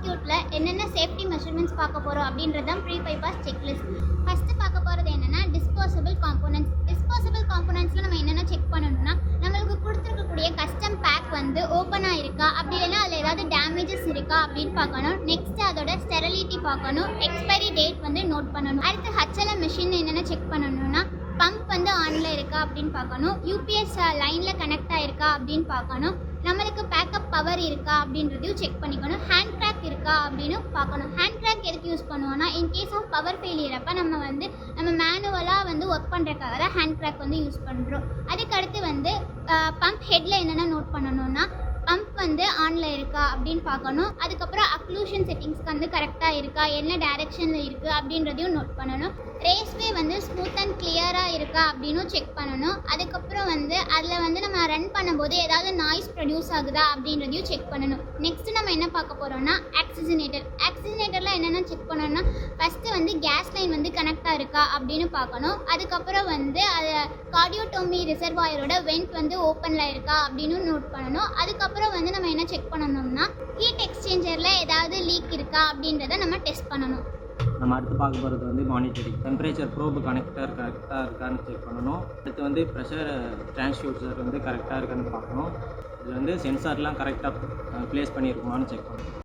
சர்க்யூட்ல என்னென்ன safety measurements பார்க்க போறோம் அப்படின்றது தான் ப்ரீ பைபாஸ் செக்லிஸ்ட். ஃபர்ஸ்ட் பார்க்க போறது என்னன்னா டிஸ்போசபிள் காம்போனன்ட்ஸ். டிஸ்போசபிள் காம்போனன்ட்ஸ்ல நம்ம என்னென்ன செக் பண்ணணும்னா நம்மளுக்கு கொடுத்துருக்கக்கூடிய கஸ்டம் பேக் வந்து ஓப்பனா இருக்கா, அப்படி இல்லைன்னா அதில் ஏதாவது டேமேஜஸ் இருக்கா அப்படின்னு பார்க்கணும். நெக்ஸ்ட் அதோட ஸ்டெரிலிட்டி பார்க்கணும். எக்ஸ்பைரி டேட் வந்து நோட் பண்ணணும். அடுத்து HLM மிஷின் என்னென்ன செக் பண்ணணும்னா பம்ப் வந்து ஆன்ல இருக்கா அப்படின்னு பார்க்கணும். யூபிஎஸ் லைன்ல கனெக்ட் ஆயிருக்கா அப்படின்னு பார்க்கணும். நம்மளுக்கு பேக்கப் பவர் இருக்கா அப்படின்றதையும் செக் பண்ணிக்கணும். ஹேண்ட் கிராக் இருக்கா அப்படின்னு பார்க்கணும். ஹேண்ட் கிராக் எதுக்கு யூஸ் பண்ணுவோம்னா இன்கேஸ் ஆஃப் பவர் ஃபெயிலியர் அப்போ நம்ம மேனுவலாக வந்து ஒர்க் பண்ணுறதுக்காக தான் ஹேண்ட் கிராக் வந்து யூஸ் பண்ணுறோம். அதுக்கடுத்து வந்து பம்ப் ஹெட்டில் என்னென்ன நோட் பண்ணணும்னா பம்ப் வந்து ஆனில் இருக்கா அப்படின்னு பார்க்கணும். அதுக்கப்புறம் அக்ளூஷன் செட்டிங்ஸ்க்கு வந்து கரெக்டாக இருக்கா, என்ன டைரெக்ஷனில் இருக்குது அப்படின்றதையும் நோட் பண்ணணும். ரேஸ்வே வந்து ஸ்மூத் அண்ட் கிளியராக இருக்கா அப்படின்னும் செக் பண்ணணும். அதுக்கப்புறம் வந்து அதில் வந்து நம்ம ரன் பண்ணும்போது ஏதாவது நாய்ஸ் ப்ரொடியூஸ் ஆகுதா அப்படின்றதையும் செக் பண்ணணும். நெக்ஸ்ட் நம்ம என்ன பார்க்க போகிறோம்னா ஆக்சிஜனேட்டர். ஆக்சிஜனேட்டரில் என்னென்ன செக் பண்ணணும்னா ஃபஸ்ட்டு வந்து கேஸ் லைன் வந்து கனெக்டாக இருக்கா அப்படின்னு பார்க்கணும். அதுக்கப்புறம் வந்து அது கார்டியோடோமி ரிசர்வாயரோட வெண்ட் வந்து ஓப்பனில் இருக்கா அப்படின்னு நோட் பண்ணணும். அதுக்கப்புறம் வந்து நம்ம என்ன செக் பண்ணணும்னா ஹீட் எக்ஸ்சேஞ்சரில் ஏதாவது லீக் இருக்கா அப்படின்றத நம்ம டெஸ்ட் பண்ணணும். நம்ம அடுத்து பார்க்க போகிறது வந்து மானிட்டரிங். டெம்பரேச்சர் ப்ரோப் கனெக்டர் கரெக்டாக இருக்கான்னு செக் பண்ணணும். அடுத்து வந்து ப்ரெஷர் டிரான்ஸ்டியூசர் வந்து கரெக்டாக இருக்கான்னு பார்க்கணும். இதில் வந்து சென்சார்லாம் கரெக்டாக ப்ளேஸ் பண்ணியிருக்குமான்னு செக் பண்ணணும்.